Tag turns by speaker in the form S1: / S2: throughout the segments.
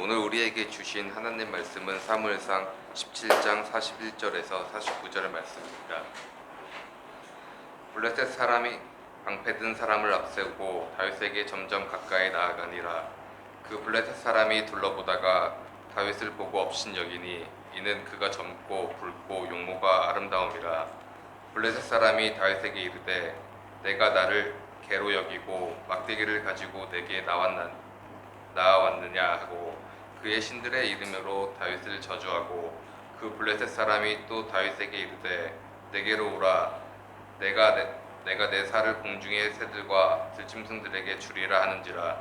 S1: 오늘 우리에게 주신 하나님 말씀은 사무엘상 17장 41절에서 49절의 말씀입니다. 블레셋 사람이 방패든 사람을 앞세우고 다윗에게 점점 가까이 나아가니라. 그 블레셋 사람이 둘러보다가 다윗을 보고 업신 여기니 이는 그가 젊고 붉고 용모가 아름다움이라. 블레셋 사람이 다윗에게 이르되 내가 나를 개로 여기고 막대기를 가지고 내게 나아왔느냐 하고 그의 신들의 이름으로 다윗을 저주하고, 그 블레셋 사람이 또 다윗에게 이르되 내게로 오라. 내가 내 살을 공중의 새들과 들짐승들에게 주리라 하는지라.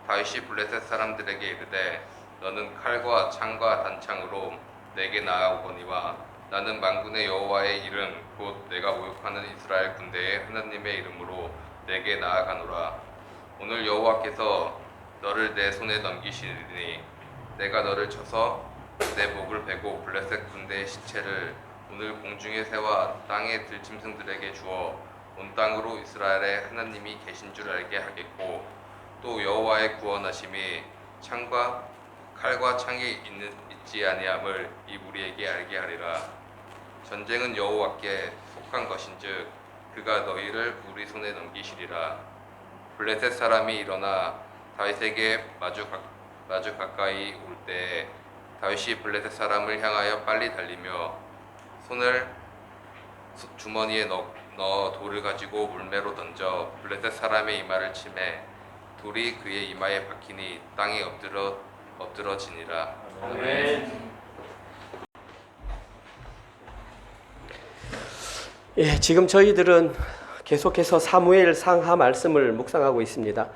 S1: 다윗이 블레셋 사람들에게 이르되 너는 칼과 창과 단창으로 내게 나아오거니와 나는 만군의 여호와의 이름 곧 내가 모욕하는 이스라엘 군대의 하나님의 이름으로 내게 나아가노라. 오늘 여호와께서 너를 내 손에 넘기시리니 내가 너를 쳐서 내 목을 베고 블레셋 군대의 시체를 오늘 공중의 새와 땅의 들짐승들에게 주어 온 땅으로 이스라엘의 하나님이 계신 줄 알게 하겠고, 또 여호와의 구원하심이 칼과 창이 있지 아니함을 이 무리에게 알게 하리라. 전쟁은 여호와께 속한 것인즉 그가 너희를 우리 손에 넘기시리라. 블레셋 사람이 일어나 다윗에게 마주 가까이 올 때에 다윗이 블레셋 사람을 향하여 빨리 달리며 손을 주머니에 넣어 돌을 가지고 물매로 던져 블레셋 사람의 이마를 치매 돌이 그의 이마에 박히니 땅에 엎드러지니라.
S2: 아멘. 예, 지금 저희들은 계속해서 사무엘 상하 말씀을 묵상하고 있습니다.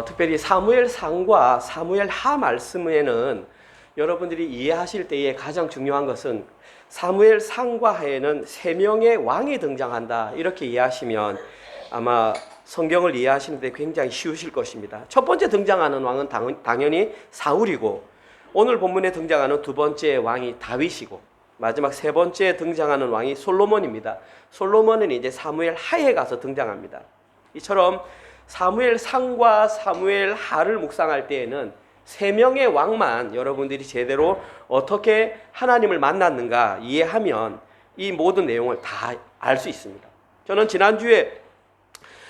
S2: 특별히 사무엘 상과 사무엘 하 말씀에는 여러분들이 이해하실 때에 가장 중요한 것은 사무엘 상과 하에는 세 명의 왕이 등장한다, 이렇게 이해하시면 아마 성경을 이해하시는데 굉장히 쉬우실 것입니다. 첫 번째 등장하는 왕은 당연히 사울이고, 오늘 본문에 등장하는 두 번째 왕이 다윗이고, 마지막 세 번째 등장하는 왕이 솔로몬입니다. 솔로몬은 이제 사무엘 하에 가서 등장합니다. 이처럼 사무엘 상과 사무엘 하를 묵상할 때에는 세 명의 왕만 여러분들이 제대로 어떻게 하나님을 만났는가 이해하면 이 모든 내용을 다 알 수 있습니다. 저는 지난주에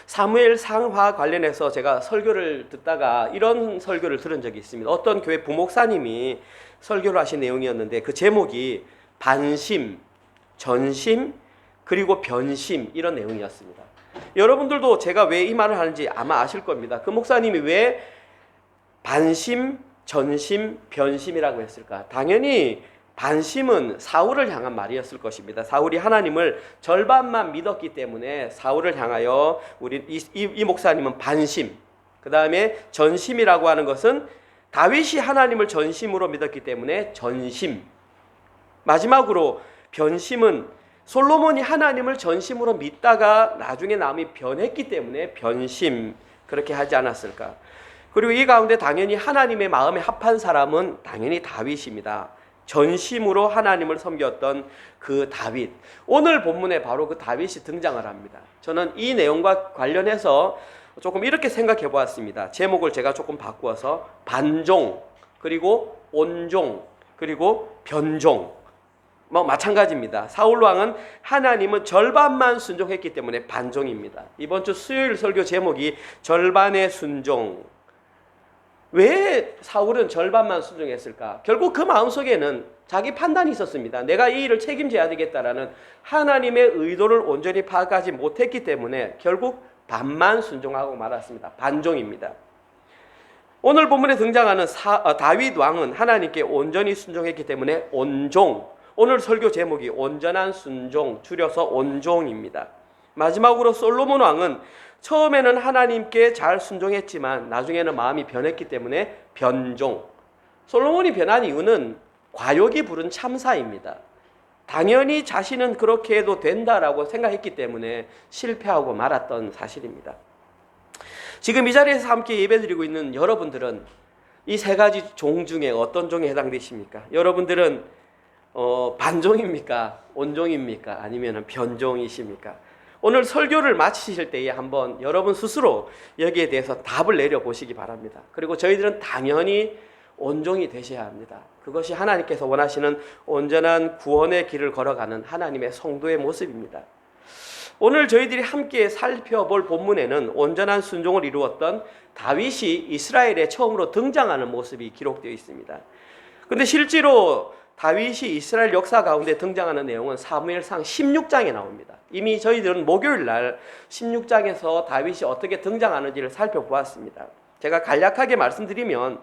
S2: 사무엘 상하 관련해서 제가 설교를 듣다가 이런 설교를 들은 적이 있습니다. 어떤 교회 부목사님이 설교를 하신 내용이었는데 그 제목이 반심, 전심, 그리고 변심, 이런 내용이었습니다. 여러분들도 제가 왜 이 말을 하는지 아마 아실 겁니다. 그 목사님이 왜 반심, 전심, 변심이라고 했을까? 당연히 반심은 사울을 향한 말이었을 것입니다. 사울이 하나님을 절반만 믿었기 때문에 사울을 향하여 이 목사님은 반심, 그 다음에 전심이라고 하는 것은 다윗이 하나님을 전심으로 믿었기 때문에 전심, 마지막으로 변심은 솔로몬이 하나님을 전심으로 믿다가 나중에 남이 변했기 때문에 변심, 그렇게 하지 않았을까? 그리고 이 가운데 당연히 하나님의 마음에 합한 사람은 당연히 다윗입니다. 전심으로 하나님을 섬겼던 그 다윗, 오늘 본문에 바로 그 다윗이 등장을 합니다. 저는 이 내용과 관련해서 조금 이렇게 생각해 보았습니다. 제목을 제가 조금 바꾸어서 반종, 그리고 온종, 그리고 변종, 마찬가지입니다. 사울 왕은 하나님은 절반만 순종했기 때문에 반종입니다. 이번 주 수요일 설교 제목이 절반의 순종. 왜 사울은 절반만 순종했을까? 결국 그 마음속에는 자기 판단이 있었습니다. 내가 이 일을 책임져야 되겠다라는 하나님의 의도를 온전히 파악하지 못했기 때문에 결국 반만 순종하고 말았습니다. 반종입니다. 오늘 본문에 등장하는 다윗 왕은 하나님께 온전히 순종했기 때문에 온종. 오늘 설교 제목이 온전한 순종, 줄여서 온종입니다. 마지막으로 솔로몬 왕은 처음에는 하나님께 잘 순종했지만 나중에는 마음이 변했기 때문에 변종. 솔로몬이 변한 이유는 과욕이 부른 참사입니다. 당연히 자신은 그렇게 해도 된다라고 생각했기 때문에 실패하고 말았던 사실입니다. 지금 이 자리에서 함께 예배드리고 있는 여러분들은 이 세 가지 종 중에 어떤 종에 해당되십니까? 여러분들은 반종입니까? 온종입니까? 아니면 변종이십니까? 오늘 설교를 마치실 때에 한번 여러분 스스로 여기에 대해서 답을 내려보시기 바랍니다. 그리고 저희들은 당연히 온종이 되셔야 합니다. 그것이 하나님께서 원하시는 온전한 구원의 길을 걸어가는 하나님의 성도의 모습입니다. 오늘 저희들이 함께 살펴볼 본문에는 온전한 순종을 이루었던 다윗이 이스라엘에 처음으로 등장하는 모습이 기록되어 있습니다. 그런데 실제로 다윗이 이스라엘 역사 가운데 등장하는 내용은 사무엘상 16장에 나옵니다. 이미 저희들은 목요일 날 16장에서 다윗이 어떻게 등장하는지를 살펴보았습니다. 제가 간략하게 말씀드리면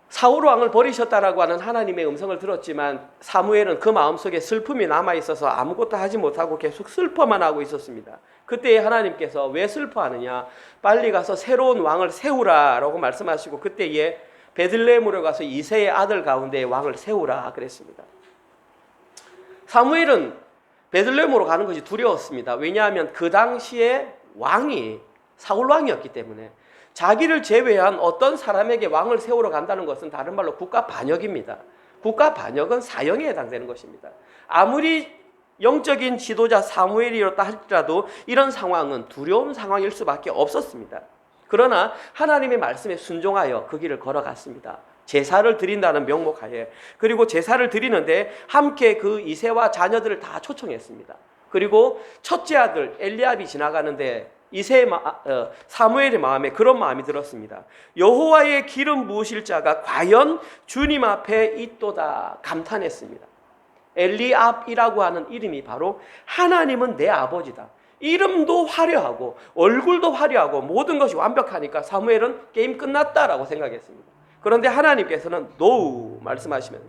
S2: 사울 왕을 버리셨다라고 하는 하나님의 음성을 들었지만 사무엘은 그 마음속에 슬픔이 남아있어서 아무것도 하지 못하고 계속 슬퍼만 하고 있었습니다. 그때 하나님께서 왜 슬퍼하느냐, 빨리 가서 새로운 왕을 세우라 라고 말씀하시고 그때에 베들레헴으로 가서 이새의 아들 가운데 왕을 세우라 그랬습니다. 사무엘은 베들레헴으로 가는 것이 두려웠습니다. 왜냐하면 그 당시에 왕이 사울 왕이었기 때문에 자기를 제외한 어떤 사람에게 왕을 세우러 간다는 것은 다른 말로 국가 반역입니다. 국가 반역은 사형에 해당되는 것입니다. 아무리 영적인 지도자 사무엘이었다 할지라도 이런 상황은 두려운 상황일 수밖에 없었습니다. 그러나 하나님의 말씀에 순종하여 그 길을 걸어갔습니다. 제사를 드린다는 명목하에. 그리고 제사를 드리는데 함께 그 이새와 자녀들을 다 초청했습니다. 그리고 첫째 아들 엘리압이 지나가는데 사무엘의 마음에 그런 마음이 들었습니다. 여호와의 기름 부으실 자가 과연 주님 앞에 있도다 감탄했습니다. 엘리압이라고 하는 이름이 바로 하나님은 내 아버지다. 이름도 화려하고 얼굴도 화려하고 모든 것이 완벽하니까 사무엘은 게임 끝났다라고 생각했습니다. 그런데 하나님께서는 노우 말씀하시면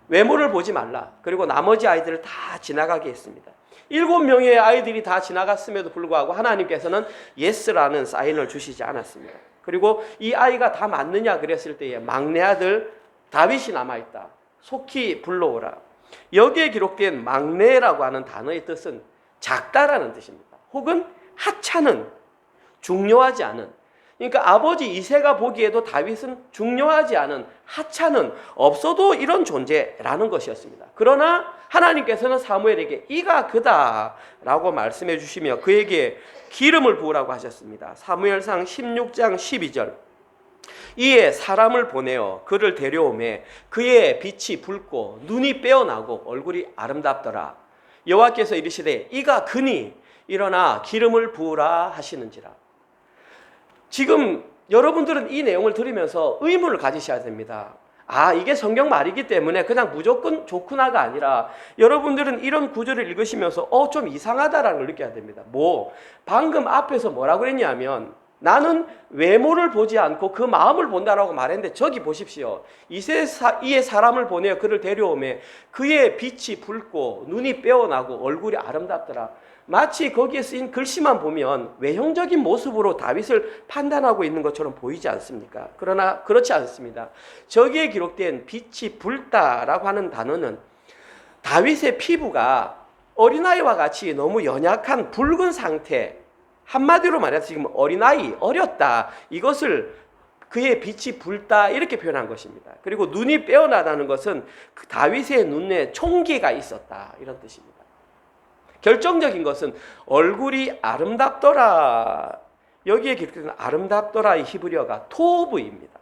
S2: 외모를 보지 말라. 그리고 나머지 아이들을 다 지나가게 했습니다. 7명의 아이들이 다 지나갔음에도 불구하고 하나님께서는 예스라는 사인을 주시지 않았습니다. 그리고 이 아이가 다 맞느냐 그랬을 때에 막내 아들 다윗이 남아있다. 속히 불러오라. 여기에 기록된 막내라고 하는 단어의 뜻은 작다라는 뜻입니다. 혹은 하찮은, 중요하지 않은. 그러니까 아버지 이새가 보기에도 다윗은 중요하지 않은, 하찮은, 없어도 이런 존재라는 것이었습니다. 그러나 하나님께서는 사무엘에게 이가 그다라고 말씀해 주시며 그에게 기름을 부으라고 하셨습니다. 사무엘상 16장 12절. 이에 사람을 보내어 그를 데려오매 그의 빛이 붉고 눈이 빼어나고 얼굴이 아름답더라. 여호와께서 이르시되 이가 그니 일어나 기름을 부으라 하시는지라. 지금 여러분들은 이 내용을 들으면서 의문을 가지셔야 됩니다. 이게 성경 말이기 때문에 그냥 무조건 좋구나가 아니라 여러분들은 이런 구절을 읽으시면서 좀 이상하다라는 걸 느껴야 됩니다. 방금 앞에서 뭐라고 그랬냐면 나는 외모를 보지 않고 그 마음을 본다라고 말했는데 저기 보십시오. 이에 사람을 보내어 그를 데려오매 그의 빛이 붉고 눈이 빼어나고 얼굴이 아름답더라. 마치 거기에 쓰인 글씨만 보면 외형적인 모습으로 다윗을 판단하고 있는 것처럼 보이지 않습니까? 그러나 그렇지 않습니다. 저기에 기록된 빛이 붉다라고 하는 단어는 다윗의 피부가 어린아이와 같이 너무 연약한 붉은 상태, 한마디로 말해서 지금 어린아이, 어렸다, 이것을 그의 빛이 붉다 이렇게 표현한 것입니다. 그리고 눈이 빼어나다는 것은 그 다윗의 눈에 총기가 있었다 이런 뜻입니다. 결정적인 것은 얼굴이 아름답더라. 여기에 기록된 아름답더라의 히브리어가 토브입니다.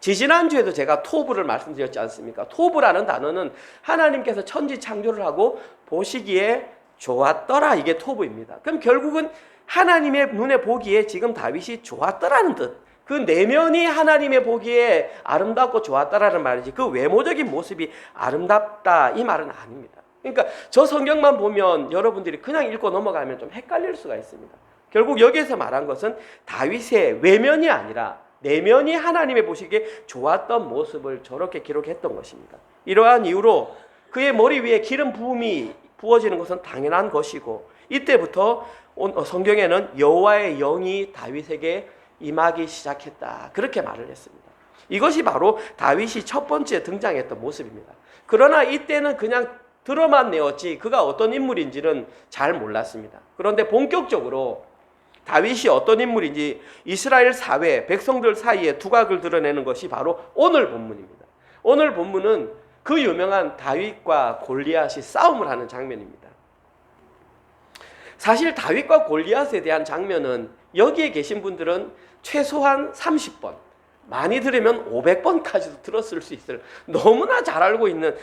S2: 지지난주에도 제가 토브를 말씀드렸지 않습니까? 토브라는 단어는 하나님께서 천지 창조를 하고 보시기에 좋았더라, 이게 토브입니다. 그럼 결국은 하나님의 눈에 보기에 지금 다윗이 좋았더라는 뜻, 그 내면이 하나님의 보기에 아름답고 좋았다라는 말이지 그 외모적인 모습이 아름답다 이 말은 아닙니다. 그러니까 저 성경만 보면 여러분들이 그냥 읽고 넘어가면 좀 헷갈릴 수가 있습니다. 결국 여기에서 말한 것은 다윗의 외면이 아니라 내면이 하나님의 보시기에 좋았던 모습을 저렇게 기록했던 것입니다. 이러한 이유로 그의 머리 위에 기름 부음이 부어지는 것은 당연한 것이고 이때부터 성경에는 여호와의 영이 다윗에게 임하기 시작했다 그렇게 말을 했습니다. 이것이 바로 다윗이 첫 번째 등장했던 모습입니다. 그러나 이때는 그냥 들어만 내었지 그가 어떤 인물인지는 잘 몰랐습니다. 그런데 본격적으로 다윗이 어떤 인물인지 이스라엘 사회, 백성들 사이에 두각을 드러내는 것이 바로 오늘 본문입니다. 오늘 본문은 그 유명한 다윗과 골리앗이 싸움을 하는 장면입니다. 사실 다윗과 골리앗에 대한 장면은 여기에 계신 분들은 최소한 30번, 많이 들으면 500번까지도 들었을 수 있을 너무나 잘 알고 있는,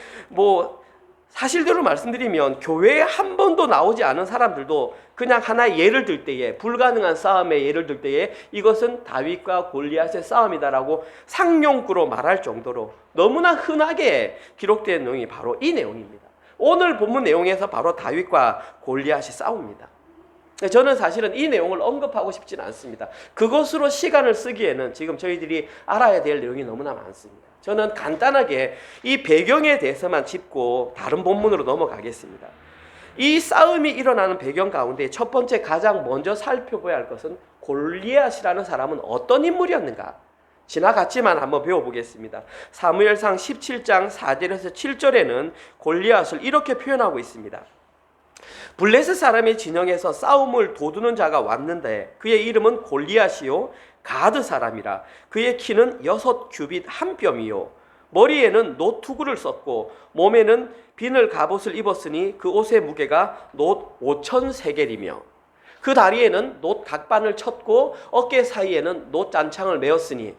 S2: 사실대로 말씀드리면 교회에 한 번도 나오지 않은 사람들도 그냥 하나의 예를 들 때에, 불가능한 싸움의 예를 들 때에 이것은 다윗과 골리앗의 싸움이다라고 상용구로 말할 정도로 너무나 흔하게 기록된 내용이 바로 이 내용입니다. 오늘 본문 내용에서 바로 다윗과 골리앗이 싸웁니다. 저는 사실은 이 내용을 언급하고 싶지는 않습니다. 그것으로 시간을 쓰기에는 지금 저희들이 알아야 될 내용이 너무나 많습니다. 저는 간단하게 이 배경에 대해서만 짚고 다른 본문으로 넘어가겠습니다. 이 싸움이 일어나는 배경 가운데 첫 번째 가장 먼저 살펴봐야 할 것은 골리앗이라는 사람은 어떤 인물이었는가? 지나갔지만 한번 배워보겠습니다. 사무엘상 17장 4절에서 7절에는 골리앗을 이렇게 표현하고 있습니다. 블레셋 사람의 진영에서 싸움을 도두는 자가 왔는데 그의 이름은 골리앗이요 가드 사람이라. 그의 키는 6규빗 한 뼘이요 머리에는 놋투구를 썼고 몸에는 비늘 갑옷을 입었으니 그 옷의 무게가 놋 5,000세겔이며 그 다리에는 놋 각반을 쳤고 어깨 사이에는 놋 잔창을 메었으니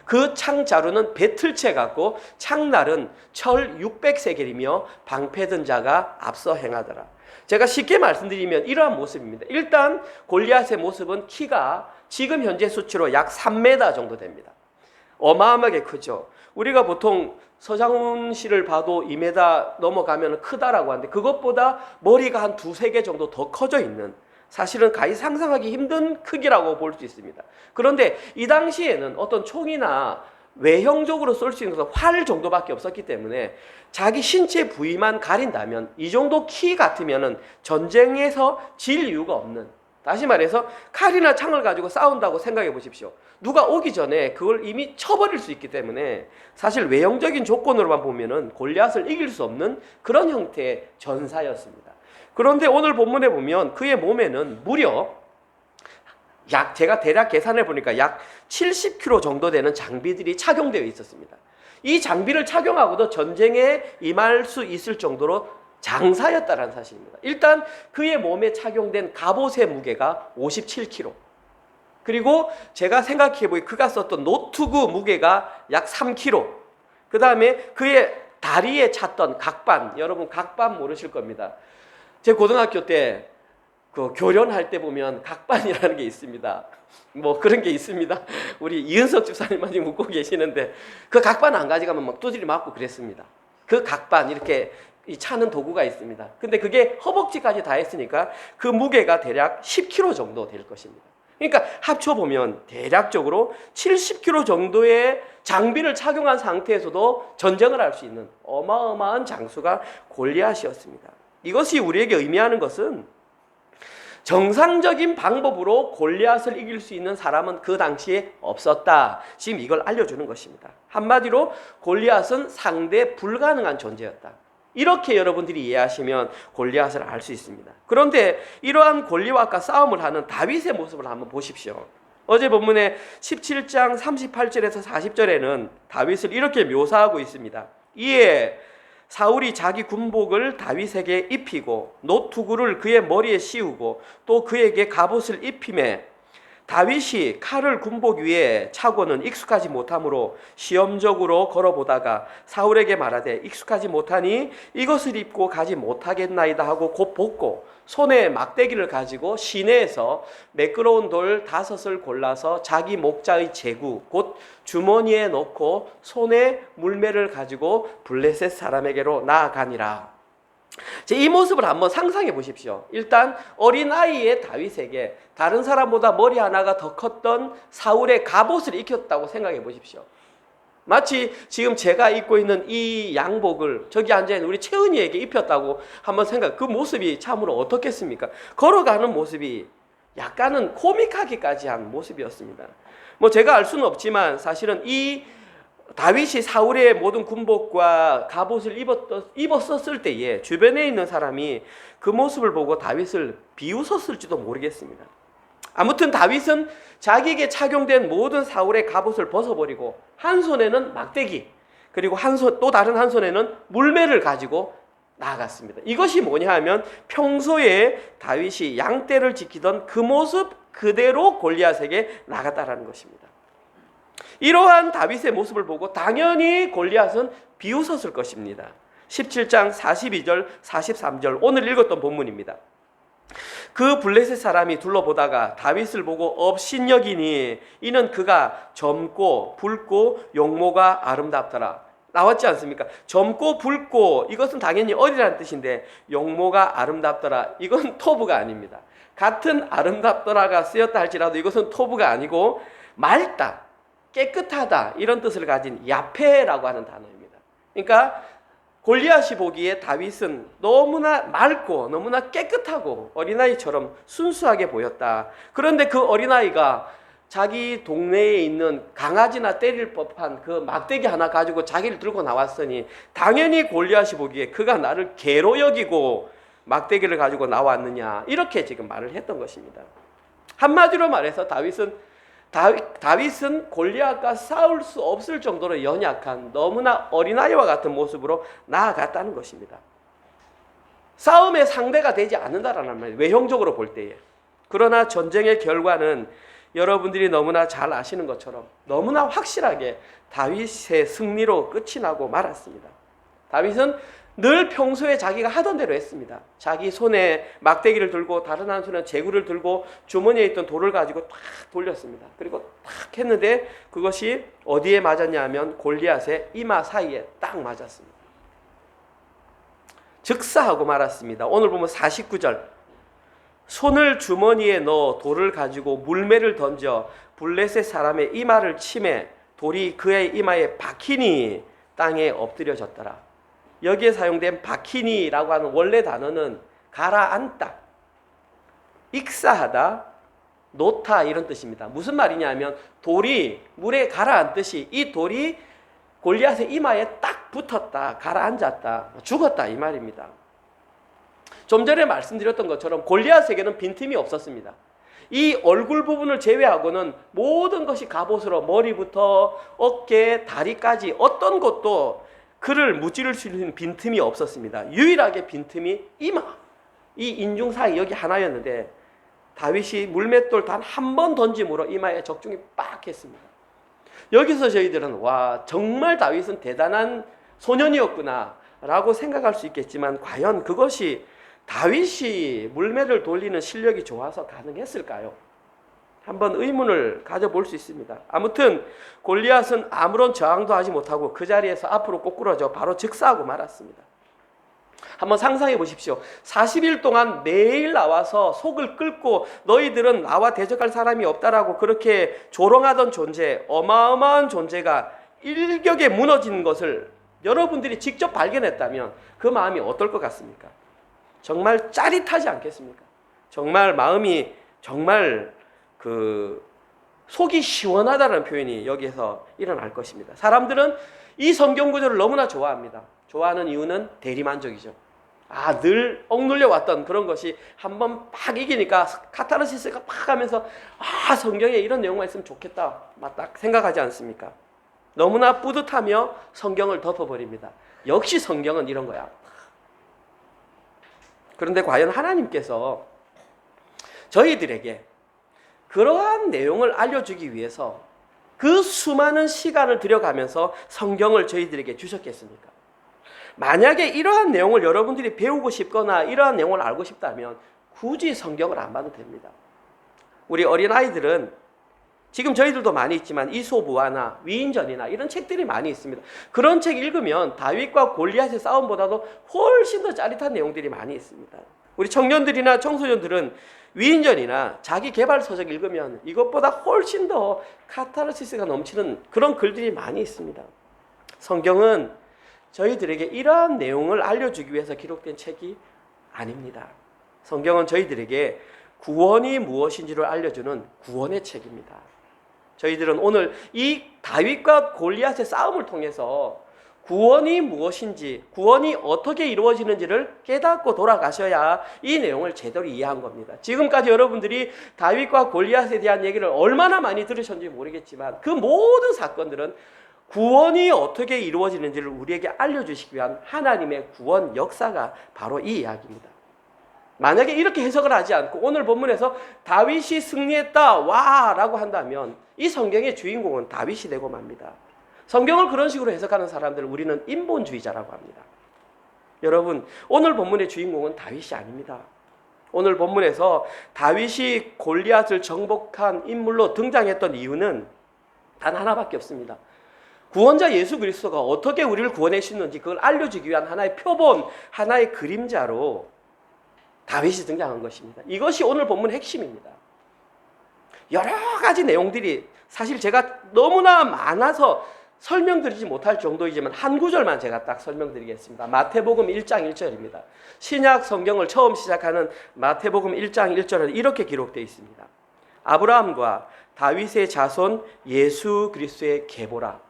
S2: 그 창자루는 배틀채 같고 창날은 철 600세겔이며 방패든 자가 앞서 행하더라. 제가 쉽게 말씀드리면 이러한 모습입니다. 일단 골리앗의 모습은 키가 지금 현재 수치로 약 3m 정도 됩니다. 어마어마하게 크죠. 우리가 보통 서장훈 씨를 봐도 2m 넘어가면 크다라고 하는데 그것보다 머리가 한 2-3개 정도 더 커져 있는, 사실은 가히 상상하기 힘든 크기라고 볼 수 있습니다. 그런데 이 당시에는 어떤 총이나 외형적으로 쏠 수 있는 것은 활 정도밖에 없었기 때문에 자기 신체 부위만 가린다면 이 정도 키 같으면 전쟁에서 질 이유가 없는, 다시 말해서 칼이나 창을 가지고 싸운다고 생각해 보십시오. 누가 오기 전에 그걸 이미 쳐버릴 수 있기 때문에 사실 외형적인 조건으로만 보면은 골리앗을 이길 수 없는 그런 형태의 전사였습니다. 그런데 오늘 본문에 보면 그의 몸에는 무려 제가 대략 계산해 보니까 약 70kg 정도 되는 장비들이 착용되어 있었습니다. 이 장비를 착용하고도 전쟁에 임할 수 있을 정도로 장사였다는 사실입니다. 일단 그의 몸에 착용된 갑옷의 무게가 57kg. 그리고 제가 생각해 보니 그가 썼던 노트구 무게가 약 3kg. 그 다음에 그의 다리에 찼던 각반, 여러분 각반 모르실 겁니다. 제 고등학교 때 그 교련할 때 보면 각반이라는 게 있습니다. 그런 게 있습니다. 우리 이은석 집사님만 지금 웃고 계시는데 그 각반 안 가져가면 막 두드리 맞고 그랬습니다. 그 각반 이렇게 이 차는 도구가 있습니다. 근데 그게 허벅지까지 다 했으니까 그 무게가 대략 10kg 정도 될 것입니다. 그러니까 합쳐보면 대략적으로 70kg 정도의 장비를 착용한 상태에서도 전쟁을 할 수 있는 어마어마한 장수가 골리앗이었습니다. 이것이 우리에게 의미하는 것은 정상적인 방법으로 골리앗을 이길 수 있는 사람은 그 당시에 없었다. 지금 이걸 알려주는 것입니다. 한마디로 골리앗은 상대 불가능한 존재였다. 이렇게 여러분들이 이해하시면 골리앗을 알 수 있습니다. 그런데 이러한 골리앗과 싸움을 하는 다윗의 모습을 한번 보십시오. 어제 본문에 17장 38절에서 40절에는 다윗을 이렇게 묘사하고 있습니다. 이에 사울이 자기 군복을 다윗에게 입히고 놋투구를 그의 머리에 씌우고 또 그에게 갑옷을 입히매 다윗이 칼을 군복 위에 차고는 익숙하지 못하므로 시험적으로 걸어보다가 사울에게 말하되 익숙하지 못하니 이것을 입고 가지 못하겠나이다 하고 곧 벗고 손에 막대기를 가지고 시내에서 매끄러운 돌 5을 골라서 자기 목자의 제구 곧 주머니에 넣고 손에 물매를 가지고 블레셋 사람에게로 나아가니라. 이 모습을 한번 상상해 보십시오. 일단 어린아이의 다윗에게 다른 사람보다 머리 하나가 더 컸던 사울의 갑옷을 입혔다고 생각해 보십시오. 마치 지금 제가 입고 있는 이 양복을 저기 앉아있는 우리 채은이에게 입혔다고 한번 그 모습이 참으로 어떻겠습니까? 걸어가는 모습이 약간은 코믹하기까지 한 모습이었습니다. 제가 알 수는 없지만 사실은 이 다윗이 사울의 모든 군복과 갑옷을 입었었을 때에 주변에 있는 사람이 그 모습을 보고 다윗을 비웃었을지도 모르겠습니다. 아무튼 다윗은 자기에게 착용된 모든 사울의 갑옷을 벗어버리고 한 손에는 막대기 그리고 또 다른 한 손에는 물매를 가지고 나아갔습니다. 이것이 뭐냐 하면 평소에 다윗이 양떼를 지키던 그 모습 그대로 골리앗에게 나갔다라는 것입니다. 이러한 다윗의 모습을 보고 당연히 골리앗은 비웃었을 것입니다. 17장 42절 43절 오늘 읽었던 본문입니다. 그 블레셋 사람이 둘러보다가 다윗을 보고 업신여기니 이는 그가 젊고 붉고 용모가 아름답더라. 나왔지 않습니까? 젊고 붉고 이것은 당연히 어리라는 뜻인데 용모가 아름답더라. 이건 토부가 아닙니다. 같은 아름답더라가 쓰였다 할지라도 이것은 토부가 아니고 맑다, 깨끗하다 이런 뜻을 가진 야페라고 하는 단어입니다. 그러니까 골리앗이 보기에 다윗은 너무나 맑고 너무나 깨끗하고 어린아이처럼 순수하게 보였다. 그런데 그 어린아이가 자기 동네에 있는 강아지나 때릴 법한 그 막대기 하나 가지고 자기를 들고 나왔으니 당연히 골리앗이 보기에 그가 나를 개로 여기고 막대기를 가지고 나왔느냐 이렇게 지금 말을 했던 것입니다. 한마디로 말해서 다윗은 골리앗과 싸울 수 없을 정도로 연약한 너무나 어린아이와 같은 모습으로 나아갔다는 것입니다. 싸움의 상대가 되지 않는다라는 말이에요. 외형적으로 볼 때에. 그러나 전쟁의 결과는 여러분들이 너무나 잘 아시는 것처럼 너무나 확실하게 다윗의 승리로 끝이 나고 말았습니다. 다윗은 늘 평소에 자기가 하던 대로 했습니다. 자기 손에 막대기를 들고 다른 한 손에 제구를 들고 주머니에 있던 돌을 가지고 탁 돌렸습니다. 그리고 탁 했는데 그것이 어디에 맞았냐 하면 골리앗의 이마 사이에 딱 맞았습니다. 즉사하고 말았습니다. 오늘 보면 49절 손을 주머니에 넣어 돌을 가지고 물매를 던져 블레셋 사람의 이마를 치매 돌이 그의 이마에 박히니 땅에 엎드려졌더라. 여기에 사용된 박히니라고 하는 원래 단어는 가라앉다, 익사하다, 놓다 이런 뜻입니다. 무슨 말이냐 하면 돌이 물에 가라앉듯이 이 돌이 골리앗의 이마에 딱 붙었다, 가라앉았다, 죽었다 이 말입니다. 좀 전에 말씀드렸던 것처럼 골리앗에게는 빈틈이 없었습니다. 이 얼굴 부분을 제외하고는 모든 것이 갑옷으로 머리부터 어깨, 다리까지 어떤 것도 그를 무찌를 수 있는 빈틈이 없었습니다. 유일하게 빈틈이 이마, 이 인중 사이 여기 하나였는데 다윗이 물맷돌 단 한 번 던짐으로 이마에 적중이 빡 했습니다. 여기서 저희들은 와 정말 다윗은 대단한 소년이었구나 라고 생각할 수 있겠지만 과연 그것이 다윗이 물매를 돌리는 실력이 좋아서 가능했을까요? 한번 의문을 가져볼 수 있습니다. 아무튼 골리앗은 아무런 저항도 하지 못하고 그 자리에서 앞으로 꼬꾸러져 바로 즉사하고 말았습니다. 한번 상상해 보십시오. 40일 동안 매일 나와서 속을 끓고 너희들은 나와 대적할 사람이 없다라고 그렇게 조롱하던 존재, 어마어마한 존재가 일격에 무너지는 것을 여러분들이 직접 발견했다면 그 마음이 어떨 것 같습니까? 정말 짜릿하지 않겠습니까? 정말 마음이 정말 속이 시원하다는 표현이 여기에서 일어날 것입니다. 사람들은 이 성경 구절을 너무나 좋아합니다. 좋아하는 이유는 대리만족이죠. 늘 억눌려 왔던 그런 것이 한번 팍 이기니까 카타르시스가 팍 하면서 성경에 이런 내용만 있으면 좋겠다 딱 생각하지 않습니까? 너무나 뿌듯하며 성경을 덮어버립니다. 역시 성경은 이런 거야. 그런데 과연 하나님께서 저희들에게 그러한 내용을 알려주기 위해서 그 수많은 시간을 들여가면서 성경을 저희들에게 주셨겠습니까? 만약에 이러한 내용을 여러분들이 배우고 싶거나 이러한 내용을 알고 싶다면 굳이 성경을 안 봐도 됩니다. 우리 어린아이들은 지금 저희들도 많이 있지만 이솝우화나 위인전이나 이런 책들이 많이 있습니다. 그런 책 읽으면 다윗과 골리앗의 싸움보다도 훨씬 더 짜릿한 내용들이 많이 있습니다. 우리 청년들이나 청소년들은 위인전이나 자기 개발 서적 읽으면 이것보다 훨씬 더 카타르시스가 넘치는 그런 글들이 많이 있습니다. 성경은 저희들에게 이러한 내용을 알려주기 위해서 기록된 책이 아닙니다. 성경은 저희들에게 구원이 무엇인지를 알려주는 구원의 책입니다. 저희들은 오늘 이 다윗과 골리앗의 싸움을 통해서 구원이 무엇인지, 구원이 어떻게 이루어지는지를 깨닫고 돌아가셔야 이 내용을 제대로 이해한 겁니다. 지금까지 여러분들이 다윗과 골리앗에 대한 얘기를 얼마나 많이 들으셨는지 모르겠지만 그 모든 사건들은 구원이 어떻게 이루어지는지를 우리에게 알려주시기 위한 하나님의 구원 역사가 바로 이 이야기입니다. 만약에 이렇게 해석을 하지 않고 오늘 본문에서 다윗이 승리했다 와 라고 한다면 이 성경의 주인공은 다윗이 되고 맙니다. 성경을 그런 식으로 해석하는 사람들을 우리는 인본주의자라고 합니다. 여러분, 오늘 본문의 주인공은 다윗이 아닙니다. 오늘 본문에서 다윗이 골리앗을 정복한 인물로 등장했던 이유는 단 하나밖에 없습니다. 구원자 예수 그리스도가 어떻게 우리를 구원해 주셨는지 그걸 알려주기 위한 하나의 표본, 하나의 그림자로 다윗이 등장한 것입니다. 이것이 오늘 본문의 핵심입니다. 여러 가지 내용들이 사실 제가 너무나 많아서 설명드리지 못할 정도이지만 한 구절만 제가 딱 설명드리겠습니다. 마태복음 1장 1절입니다. 신약 성경을 처음 시작하는 마태복음 1장 1절은 이렇게 기록되어 있습니다. 아브라함과 다윗의 자손 예수 그리스도의 계보라.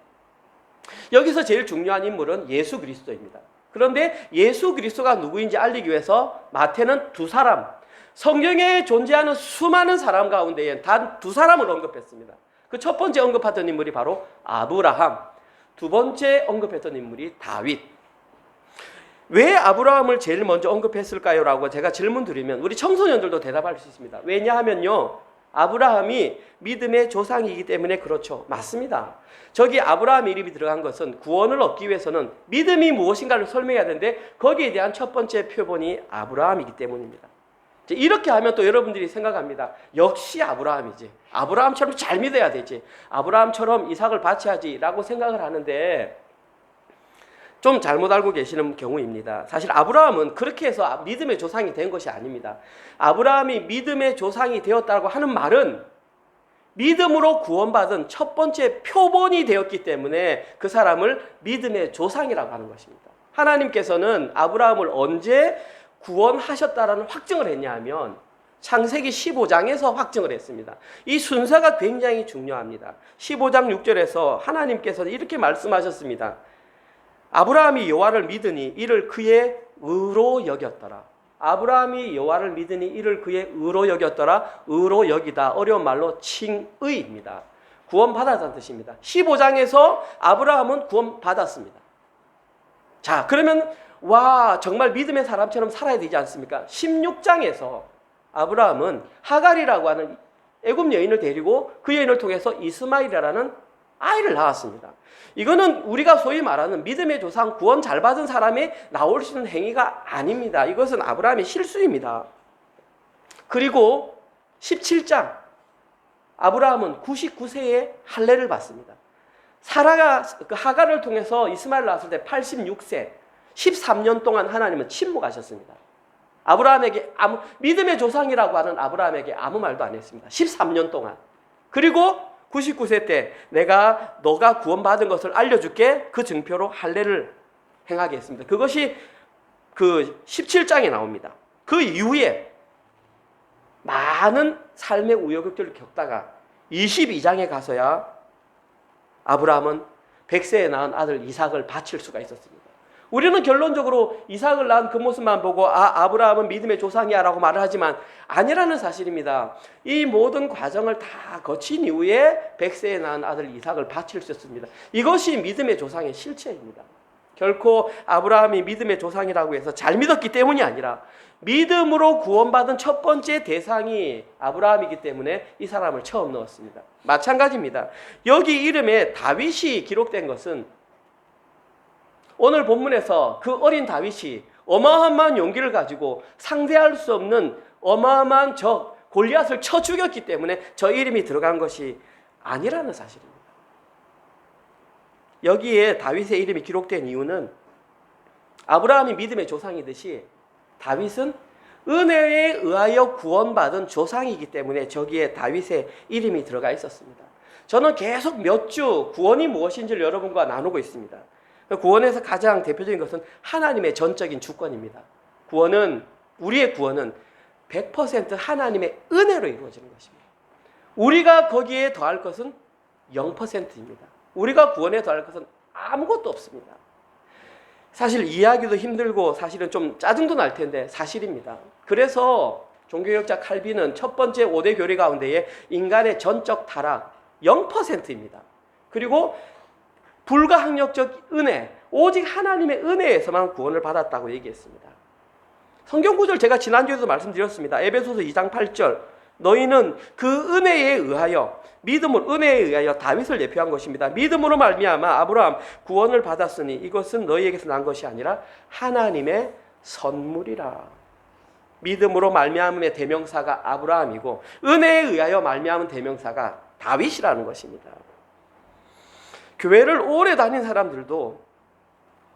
S2: 여기서 제일 중요한 인물은 예수 그리스도입니다. 그런데 예수 그리스도가 누구인지 알리기 위해서 마태는 두 사람, 성경에 존재하는 수많은 사람 가운데에 단 두 사람을 언급했습니다. 그 첫 번째 언급하던 인물이 바로 아브라함, 두 번째 언급했던 인물이 다윗. 왜 아브라함을 제일 먼저 언급했을까요? 라고 제가 질문 드리면 우리 청소년들도 대답할 수 있습니다. 왜냐하면요, 아브라함이 믿음의 조상이기 때문에 그렇죠. 맞습니다. 저기 아브라함 이름이 들어간 것은 구원을 얻기 위해서는 믿음이 무엇인가를 설명해야 되는데 거기에 대한 첫 번째 표본이 아브라함이기 때문입니다. 이렇게 하면 또 여러분들이 생각합니다. 역시 아브라함이지. 아브라함처럼 잘 믿어야 되지. 아브라함처럼 이삭을 바쳐야지 라고 생각을 하는데 좀 잘못 알고 계시는 경우입니다. 사실 아브라함은 그렇게 해서 믿음의 조상이 된 것이 아닙니다. 아브라함이 믿음의 조상이 되었다고 하는 말은 믿음으로 구원받은 첫 번째 표본이 되었기 때문에 그 사람을 믿음의 조상이라고 하는 것입니다. 하나님께서는 아브라함을 언제 구원하셨다라는 확증을 했냐 하면 창세기 15장에서 확증을 했습니다. 이 순서가 굉장히 중요합니다. 15장 6절에서 하나님께서는 이렇게 말씀하셨습니다. 아브라함이 여호와를 믿으니 이를 그의 의로 여겼더라. 아브라함이 여호와를 믿으니 이를 그의 의로 여겼더라. 의로 여기다 어려운 말로 칭의입니다. 구원받았다는 뜻입니다. 15장에서 아브라함은 구원받았습니다. 자, 그러면 와, 정말 믿음의 사람처럼 살아야 되지 않습니까? 16장에서 아브라함은 하갈이라고 하는 애굽 여인을 데리고 그 여인을 통해서 이스마엘이라는 아이를 낳았습니다. 이거는 우리가 소위 말하는 믿음의 조상, 구원 잘 받은 사람이 나올 수 있는 행위가 아닙니다. 이것은 아브라함의 실수입니다. 그리고 17장, 아브라함은 99세에 할례를 받습니다. 사라가 그 하갈을 통해서 이스마엘을 낳았을 때 86세, 13년 동안 하나님은 침묵하셨습니다. 아브라함에게 믿음의 조상이라고 하는 아브라함에게 아무 말도 안 했습니다. 13년 동안. 그리고 99세 때 너가 구원받은 것을 알려줄게. 그 증표로 할례를 행하게 했습니다. 그것이 그 17장에 나옵니다. 그 이후에 많은 삶의 우여곡절을 겪다가 22장에 가서야 아브라함은 100세에 낳은 아들 이삭을 바칠 수가 있었습니다. 우리는 결론적으로 이삭을 낳은 그 모습만 보고 아브라함은 믿음의 조상이야 라고 말을 하지만 아니라는 사실입니다. 이 모든 과정을 다 거친 이후에 100세에 낳은 아들 이삭을 바칠 수 있었습니다. 이것이 믿음의 조상의 실체입니다. 결코 아브라함이 믿음의 조상이라고 해서 잘 믿었기 때문이 아니라 믿음으로 구원받은 첫 번째 대상이 아브라함이기 때문에 이 사람을 처음 넣었습니다. 마찬가지입니다. 여기 이름에 다윗이 기록된 것은 오늘 본문에서 그 어린 다윗이 어마어마한 용기를 가지고 상대할 수 없는 어마어마한 적 골리앗을 쳐 죽였기 때문에 저 이름이 들어간 것이 아니라는 사실입니다. 여기에 다윗의 이름이 기록된 이유는 아브라함이 믿음의 조상이듯이 다윗은 은혜에 의하여 구원받은 조상이기 때문에 저기에 다윗의 이름이 들어가 있었습니다. 저는 계속 몇 주 구원이 무엇인지를 여러분과 나누고 있습니다. 구원에서 가장 대표적인 것은 하나님의 전적인 주권입니다. 우리의 구원은 100% 하나님의 은혜로 이루어지는 것입니다. 우리가 거기에 더할 것은 0%입니다. 우리가 구원에 더할 것은 아무것도 없습니다. 사실 이해하기도 힘들고 사실은 좀 짜증도 날 텐데 사실입니다. 그래서 종교개혁자 칼빈은 첫 번째 5대 교리 가운데에 인간의 전적 타락 0%입니다. 그리고 불가항력적 은혜, 오직 하나님의 은혜에서만 구원을 받았다고 얘기했습니다. 성경 구절 제가 지난주에도 말씀드렸습니다. 에베소서 2장 8절, 너희는 그 은혜에 의하여, 믿음으로, 은혜에 의하여 다윗을 예표한 것입니다. 믿음으로 말미암아 아브라함 구원을 받았으니 이것은 너희에게서 난 것이 아니라 하나님의 선물이라. 믿음으로 말미암음의 대명사가 아브라함이고 은혜에 의하여 말미암은 대명사가 다윗이라는 것입니다. 교회를 오래 다닌 사람들도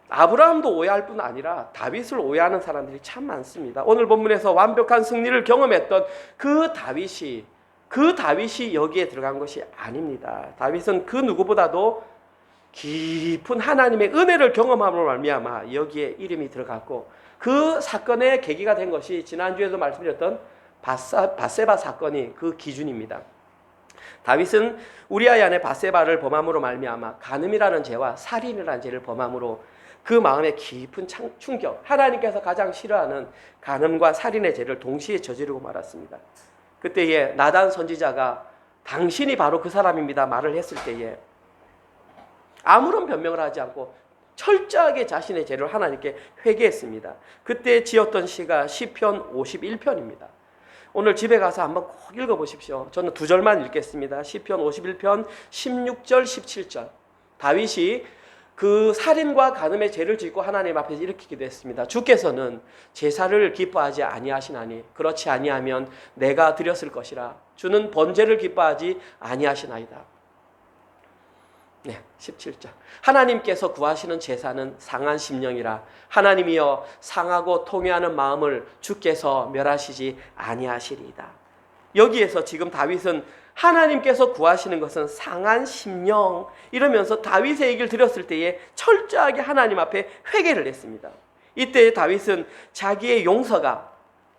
S2: 아브라함도 오해할 뿐 아니라 다윗을 오해하는 사람들이 참 많습니다. 오늘 본문에서 완벽한 승리를 경험했던 그 다윗이 여기에 들어간 것이 아닙니다. 다윗은 그 누구보다도 깊은 하나님의 은혜를 경험함으로 말미암아 여기에 이름이 들어갔고, 그 사건의 계기가 된 것이 지난주에도 말씀드렸던 밧세바 사건이 그 기준입니다. 다윗은 우리아의 아내 밧세바를 범함으로 말미암아 간음이라는 죄와 살인이라는 죄를 범함으로 그 마음에 깊은 충격, 하나님께서 가장 싫어하는 간음과 살인의 죄를 동시에 저지르고 말았습니다. 그때에 나단 선지자가 당신이 바로 그 사람입니다 말을 했을 때에 아무런 변명을 하지 않고 철저하게 자신의 죄를 하나님께 회개했습니다. 그때 지었던 시가 시편 51편입니다. 오늘 집에 가서 한번 꼭 읽어보십시오. 저는 2절만 읽겠습니다. 시편 51편 16절 17절. 다윗이 그 살인과 간음의 죄를 짓고 하나님 앞에서 이렇게 기도했습니다. 주께서는 제사를 기뻐하지 아니하시나니 그렇지 아니하면 내가 드렸을 것이라. 주는 번제를 기뻐하지 아니하시나이다. 네, 17절. 하나님께서 구하시는 제사는 상한 심령이라. 하나님이여 상하고 통회하는 마음을 주께서 멸하시지 아니하시리이다. 여기에서 지금 다윗은 하나님께서 구하시는 것은 상한 심령, 이러면서 다윗의 얘기를 들었을 때에 철저하게 하나님 앞에 회개를 했습니다. 이때 다윗은 자기의 용서가,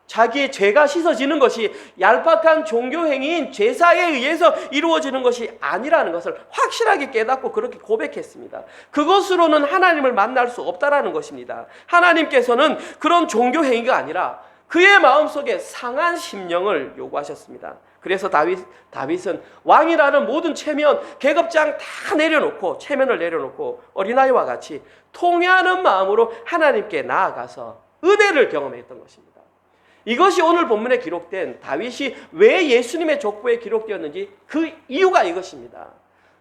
S2: 자기의 죄가 씻어지는 것이 얄팍한 종교행위인 제사에 의해서 이루어지는 것이 아니라는 것을 확실하게 깨닫고 그렇게 고백했습니다. 그것으로는 하나님을 만날 수 없다라는 것입니다. 하나님께서는 그런 종교행위가 아니라 그의 마음속에 상한 심령을 요구하셨습니다. 그래서 다윗은 왕이라는 모든 체면, 계급장 다 내려놓고, 체면을 내려놓고 어린아이와 같이 통회하는 마음으로 하나님께 나아가서 은혜를 경험했던 것입니다. 이것이 오늘 본문에 기록된 다윗이 왜 예수님의 족보에 기록되었는지 그 이유가 이것입니다.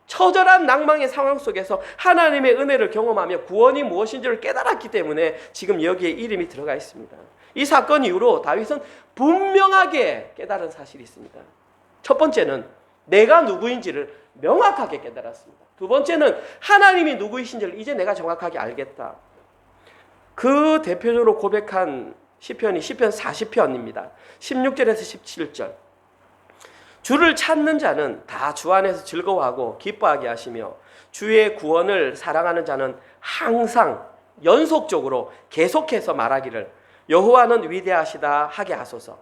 S2: 처절한 낭망의 상황 속에서 하나님의 은혜를 경험하며 구원이 무엇인지를 깨달았기 때문에 지금 여기에 이름이 들어가 있습니다. 이 사건 이후로 다윗은 분명하게 깨달은 사실이 있습니다. 첫 번째는 내가 누구인지를 명확하게 깨달았습니다. 두 번째는 하나님이 누구이신지를 이제 내가 정확하게 알겠다. 그 대표적으로 고백한 시편이 시편 40편입니다. 16절에서 17절. 주를 찾는 자는 다 주 안에서 즐거워하고 기뻐하게 하시며 주의 구원을 사랑하는 자는 항상 연속적으로 계속해서 말하기를 여호와는 위대하시다 하게 하소서.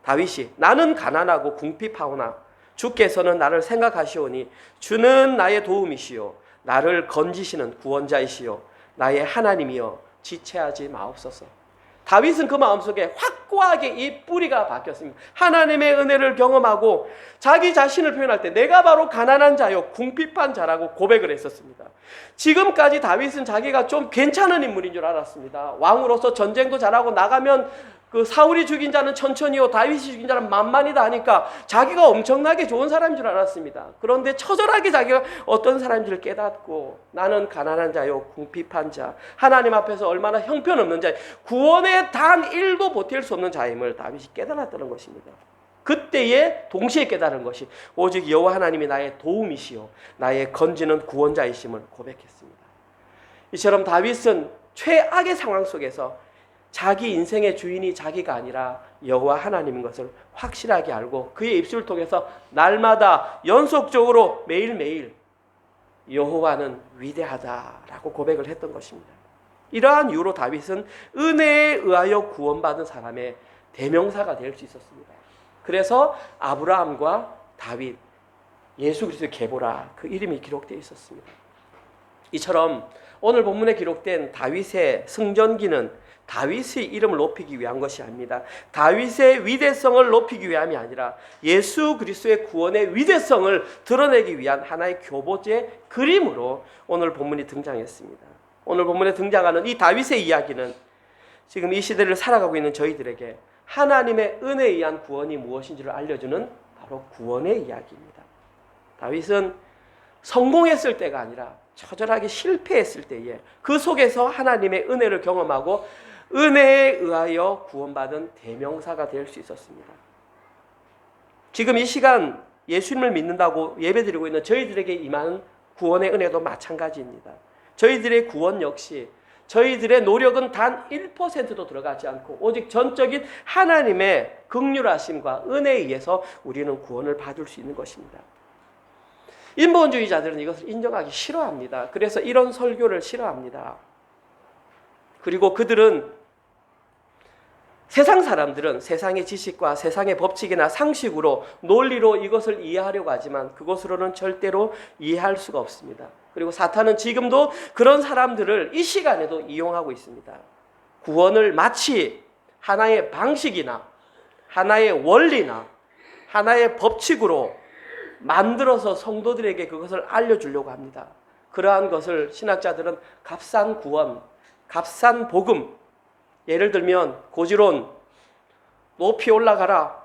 S2: 다윗이 나는 가난하고 궁핍하오나 주께서는 나를 생각하시오니 주는 나의 도움이시오 나를 건지시는 구원자이시오 나의 하나님이여 지체하지 마옵소서. 다윗은 그 마음속에 확고하게 이 뿌리가 박혔습니다. 하나님의 은혜를 경험하고 자기 자신을 표현할 때 내가 바로 가난한 자요 궁핍한 자라고 고백을 했었습니다. 지금까지 다윗은 자기가 좀 괜찮은 인물인 줄 알았습니다. 왕으로서 전쟁도 잘하고 나가면 그 사울이 죽인 자는 천천히요 다윗이 죽인 자는 만만이다 하니까 자기가 엄청나게 좋은 사람인 줄 알았습니다. 그런데 처절하게 자기가 어떤 사람인지를 깨닫고 나는 가난한 자요 궁핍한 자, 하나님 앞에서 얼마나 형편없는 자, 구원의 단 1도 보탤 수 없는 자임을 다윗이 깨달았다는 것입니다. 그때에 동시에 깨달은 것이 오직 여호와 하나님이 나의 도움이시요 나의 건지는 구원자이심을 고백했습니다. 이처럼 다윗은 최악의 상황 속에서 자기 인생의 주인이 자기가 아니라 여호와 하나님인 것을 확실하게 알고 그의 입술을 통해서 날마다 연속적으로 매일매일 여호와는 위대하다라고 고백을 했던 것입니다. 이러한 이유로 다윗은 은혜에 의하여 구원받은 사람의 대명사가 될 수 있었습니다. 그래서 아브라함과 다윗, 예수 그리스도의 계보라 그 이름이 기록되어 있었습니다. 이처럼 오늘 본문에 기록된 다윗의 승전기는 다윗의 이름을 높이기 위한 것이 아닙니다. 다윗의 위대성을 높이기 위함이 아니라 예수 그리스도의 구원의 위대성을 드러내기 위한 하나의 교보제 그림으로 오늘 본문이 등장했습니다. 오늘 본문에 등장하는 이 다윗의 이야기는 지금 이 시대를 살아가고 있는 저희들에게 하나님의 은혜에 의한 구원이 무엇인지를 알려주는 바로 구원의 이야기입니다. 다윗은 성공했을 때가 아니라 처절하게 실패했을 때에 그 속에서 하나님의 은혜를 경험하고 은혜에 의하여 구원받은 대명사가 될 수 있었습니다. 지금 이 시간 예수님을 믿는다고 예배드리고 있는 저희들에게 임하는 구원의 은혜도 마찬가지입니다. 저희들의 구원 역시 저희들의 노력은 단 1%도 들어가지 않고 오직 전적인 하나님의 긍휼하심과 은혜에 의해서 우리는 구원을 받을 수 있는 것입니다. 인본주의자들은 이것을 인정하기 싫어합니다. 그래서 이런 설교를 싫어합니다. 그리고 그들은 세상 사람들은 세상의 지식과 세상의 법칙이나 상식으로 논리로 이것을 이해하려고 하지만 그것으로는 절대로 이해할 수가 없습니다. 그리고 사탄은 지금도 그런 사람들을 이 시간에도 이용하고 있습니다. 구원을 마치 하나의 방식이나 하나의 원리나 하나의 법칙으로 만들어서 성도들에게 그것을 알려주려고 합니다. 그러한 것을 신학자들은 값싼 구원, 값싼 복음, 예를 들면 고지론, 높이 올라가라,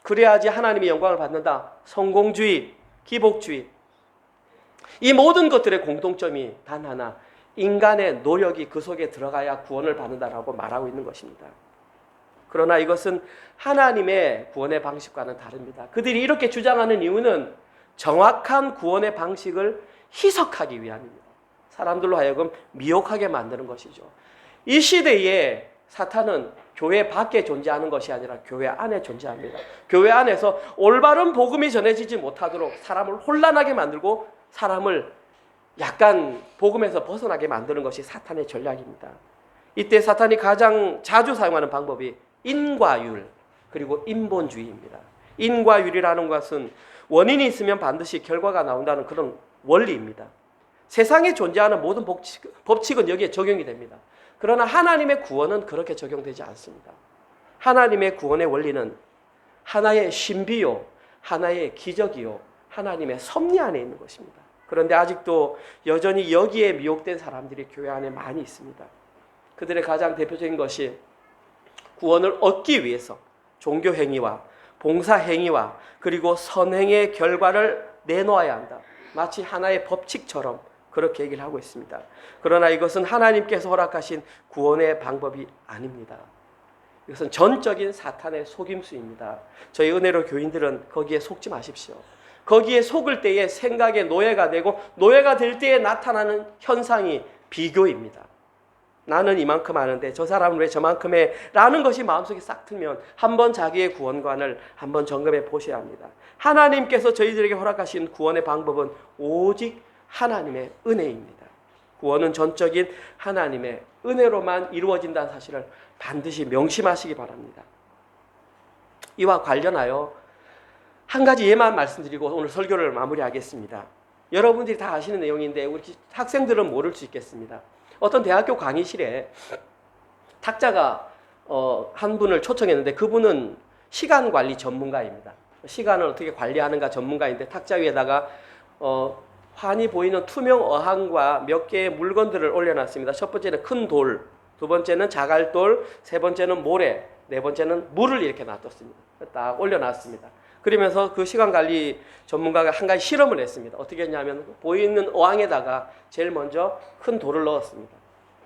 S2: 그래야지 하나님의 영광을 받는다, 성공주의, 기복주의, 이 모든 것들의 공통점이 단 하나, 인간의 노력이 그 속에 들어가야 구원을 받는다라고 말하고 있는 것입니다. 그러나 이것은 하나님의 구원의 방식과는 다릅니다. 그들이 이렇게 주장하는 이유는 정확한 구원의 방식을 희석하기 위함입니다. 사람들로 하여금 미혹하게 만드는 것이죠. 이 시대에 사탄은 교회 밖에 존재하는 것이 아니라 교회 안에 존재합니다. 교회 안에서 올바른 복음이 전해지지 못하도록 사람을 혼란하게 만들고 사람을 약간 복음에서 벗어나게 만드는 것이 사탄의 전략입니다. 이때 사탄이 가장 자주 사용하는 방법이 인과율 그리고 인본주의입니다. 인과율이라는 것은 원인이 있으면 반드시 결과가 나온다는 그런 원리입니다. 세상에 존재하는 모든 법칙은 여기에 적용이 됩니다. 그러나 하나님의 구원은 그렇게 적용되지 않습니다. 하나님의 구원의 원리는 하나의 신비요, 하나의 기적이요, 하나님의 섭리 안에 있는 것입니다. 그런데 아직도 여전히 여기에 미혹된 사람들이 교회 안에 많이 있습니다. 그들의 가장 대표적인 것이 구원을 얻기 위해서 종교 행위와 봉사 행위와 그리고 선행의 결과를 내놓아야 한다. 마치 하나의 법칙처럼 그렇게 얘기를 하고 있습니다. 그러나 이것은 하나님께서 허락하신 구원의 방법이 아닙니다. 이것은 전적인 사탄의 속임수입니다. 저희 은혜로 교인들은 거기에 속지 마십시오. 거기에 속을 때에 생각의 노예가 되고 노예가 될 때에 나타나는 현상이 비교입니다. 나는 이만큼 아는데 저 사람은 왜 저만큼 해? 라는 것이 마음속에 싹 틀면 한번 자기의 구원관을 한번 점검해 보셔야 합니다. 하나님께서 저희들에게 허락하신 구원의 방법은 오직 하나님의 은혜입니다. 구원은 전적인 하나님의 은혜로만 이루어진다는 사실을 반드시 명심하시기 바랍니다. 이와 관련하여 한 가지 예만 말씀드리고 오늘 설교를 마무리하겠습니다. 여러분들이 다 아시는 내용인데 우리 학생들은 모를 수 있겠습니다. 어떤 대학교 강의실에 탁자가 한 분을 초청했는데 그분은 시간 관리 전문가입니다. 시간을 어떻게 관리하는가 전문가인데 탁자 위에다가 환히 보이는 투명 어항과 몇 개의 물건들을 올려놨습니다. 첫 번째는 큰 돌, 두 번째는 자갈돌, 세 번째는 모래, 네 번째는 물을 이렇게 놔뒀습니다. 딱 올려놨습니다. 그러면서 그 시간관리 전문가가 한 가지 실험을 했습니다. 어떻게 했냐면 보이는 어항에다가 제일 먼저 큰 돌을 넣었습니다.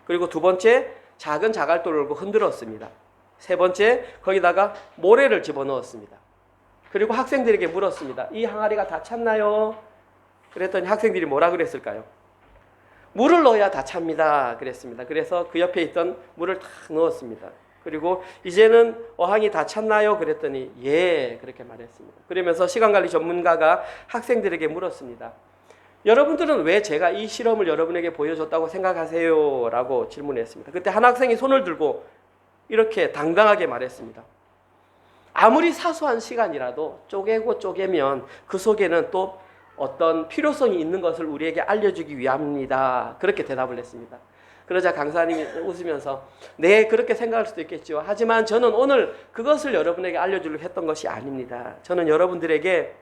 S2: 그리고 두 번째 작은 자갈돌을 흔들었습니다. 세 번째 거기다가 모래를 집어넣었습니다. 그리고 학생들에게 물었습니다. 이 항아리가 다 찼나요? 그랬더니 학생들이 뭐라 그랬을까요? 물을 넣어야 다 찹니다. 그랬습니다. 그래서 그 옆에 있던 물을 탁 넣었습니다. 그리고 이제는 어항이 다 찼나요? 그랬더니 예, 그렇게 말했습니다. 그러면서 시간관리 전문가가 학생들에게 물었습니다. 여러분들은 왜 제가 이 실험을 여러분에게 보여줬다고 생각하세요? 라고 질문했습니다. 그때 한 학생이 손을 들고 이렇게 당당하게 말했습니다. 아무리 사소한 시간이라도 쪼개고 쪼개면 그 속에는 또 어떤 필요성이 있는 것을 우리에게 알려주기 위함입니다. 그렇게 대답을 했습니다. 그러자 강사님이 웃으면서 네, 그렇게 생각할 수도 있겠죠. 하지만 저는 오늘 그것을 여러분에게 알려주려고 했던 것이 아닙니다. 저는 여러분들에게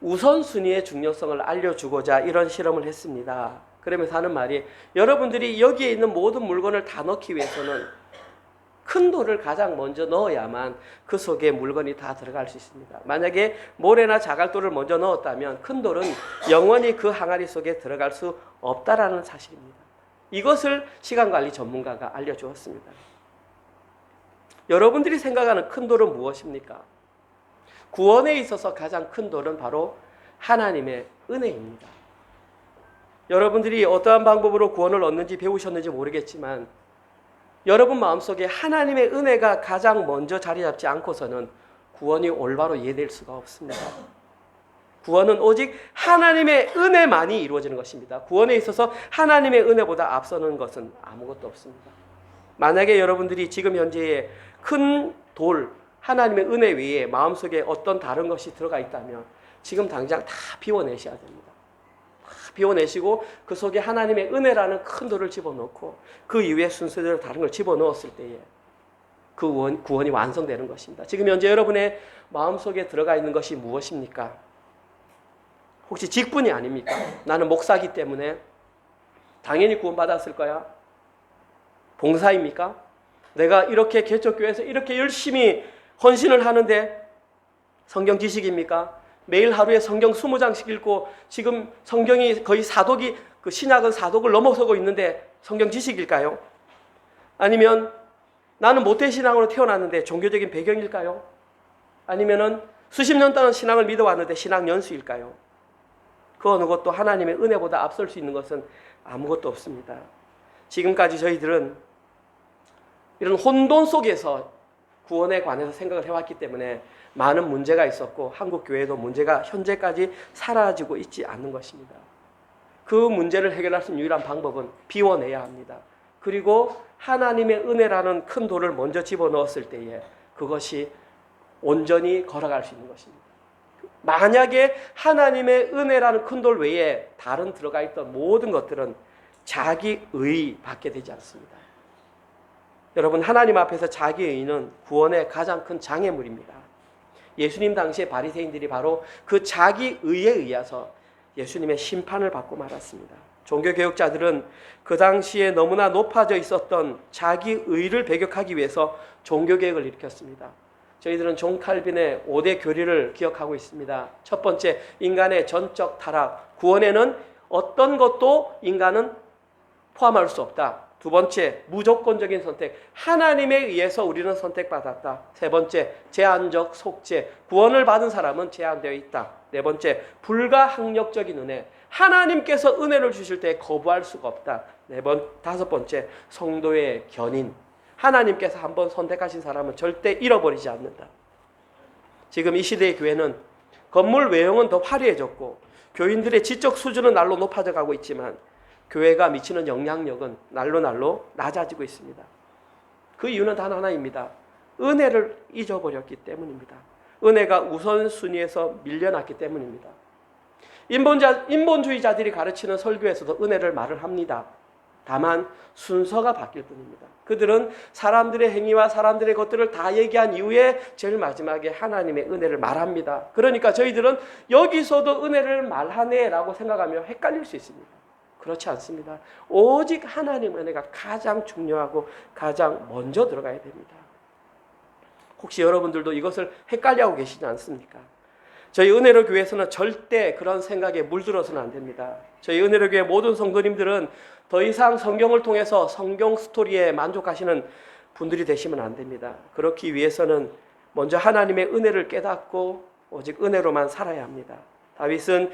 S2: 우선순위의 중요성을 알려주고자 이런 실험을 했습니다. 그러면서 하는 말이, 여러분들이 여기에 있는 모든 물건을 다 넣기 위해서는 큰 돌을 가장 먼저 넣어야만 그 속에 물건이 다 들어갈 수 있습니다. 만약에 모래나 자갈돌을 먼저 넣었다면 큰 돌은 영원히 그 항아리 속에 들어갈 수 없다라는 사실입니다. 이것을 시간관리 전문가가 알려주었습니다. 여러분들이 생각하는 큰 돌은 무엇입니까? 구원에 있어서 가장 큰 돌은 바로 하나님의 은혜입니다. 여러분들이 어떠한 방법으로 구원을 얻는지 배우셨는지 모르겠지만 여러분 마음속에 하나님의 은혜가 가장 먼저 자리 잡지 않고서는 구원이 올바로 이해될 수가 없습니다. 구원은 오직 하나님의 은혜만이 이루어지는 것입니다. 구원에 있어서 하나님의 은혜보다 앞서는 것은 아무것도 없습니다. 만약에 여러분들이 지금 현재의 큰 돌, 하나님의 은혜 위에 마음속에 어떤 다른 것이 들어가 있다면 지금 당장 다 비워내셔야 됩니다. 다 비워내시고 그 속에 하나님의 은혜라는 큰 돌을 집어넣고 그 이후에 순서대로 다른 걸 집어넣었을 때에 그 구원이 완성되는 것입니다. 지금 현재 여러분의 마음속에 들어가 있는 것이 무엇입니까? 혹시 직분이 아닙니까? 나는 목사기 때문에 당연히 구원받았을 거야. 봉사입니까? 내가 이렇게 개척교회에서 이렇게 열심히 헌신을 하는데 성경 지식입니까? 매일 하루에 성경 20장씩 읽고 지금 성경이 거의 사독이, 그 신약은 사독을 넘어서고 있는데 성경 지식일까요? 아니면 나는 모태신앙으로 태어났는데 종교적인 배경일까요? 아니면은 수십 년 동안 신앙을 믿어왔는데 신앙 연수일까요? 그 어느 것도 하나님의 은혜보다 앞설 수 있는 것은 아무것도 없습니다. 지금까지 저희들은 이런 혼돈 속에서 구원에 관해서 생각을 해왔기 때문에 많은 문제가 있었고 한국 교회도 문제가 현재까지 사라지고 있지 않는 것입니다. 그 문제를 해결할 수 있는 유일한 방법은 비워내야 합니다. 그리고 하나님의 은혜라는 큰 돌을 먼저 집어넣었을 때에 그것이 온전히 걸어갈 수 있는 것입니다. 만약에 하나님의 은혜라는 큰 돌 외에 다른 들어가 있던 모든 것들은 자기의 받게 되지 않습니다. 여러분, 하나님 앞에서 자기의는 구원의 가장 큰 장애물입니다. 예수님 당시에 바리새인들이 바로 그 자기의에 의해서 예수님의 심판을 받고 말았습니다. 종교개혁자들은 그 당시에 너무나 높아져 있었던 자기의를 배격하기 위해서 종교개혁을 일으켰습니다. 저희들은 존 칼빈의 5대 교리를 기억하고 있습니다. 첫 번째, 인간의 전적 타락. 구원에는 어떤 것도 인간은 포함할 수 없다. 두 번째, 무조건적인 선택. 하나님에 의해서 우리는 선택받았다. 세 번째, 제한적 속죄. 구원을 받은 사람은 제한되어 있다. 네 번째, 불가항력적인 은혜. 하나님께서 은혜를 주실 때 거부할 수가 없다. 다섯 번째, 성도의 견인. 하나님께서 한번 선택하신 사람은 절대 잃어버리지 않는다. 지금 이 시대의 교회는 건물 외형은 더 화려해졌고 교인들의 지적 수준은 날로 높아져 가고 있지만 교회가 미치는 영향력은 날로 낮아지고 있습니다. 그 이유는 단 하나입니다. 은혜를 잊어버렸기 때문입니다. 은혜가 우선순위에서 밀려났기 때문입니다. 인본주의자들이 가르치는 설교에서도 은혜를 말을 합니다. 다만 순서가 바뀔 뿐입니다. 그들은 사람들의 행위와 사람들의 것들을 다 얘기한 이후에 제일 마지막에 하나님의 은혜를 말합니다. 그러니까 저희들은 여기서도 은혜를 말하네라고 생각하며 헷갈릴 수 있습니다. 그렇지 않습니다. 오직 하나님의 은혜가 가장 중요하고 가장 먼저 들어가야 됩니다. 혹시 여러분들도 이것을 헷갈려하고 계시지 않습니까? 저희 은혜로 교회에서는 절대 그런 생각에 물들어서는 안 됩니다. 저희 은혜로 교회 모든 성도님들은 더 이상 성경을 통해서 성경 스토리에 만족하시는 분들이 되시면 안 됩니다. 그렇기 위해서는 먼저 하나님의 은혜를 깨닫고 오직 은혜로만 살아야 합니다. 다윗은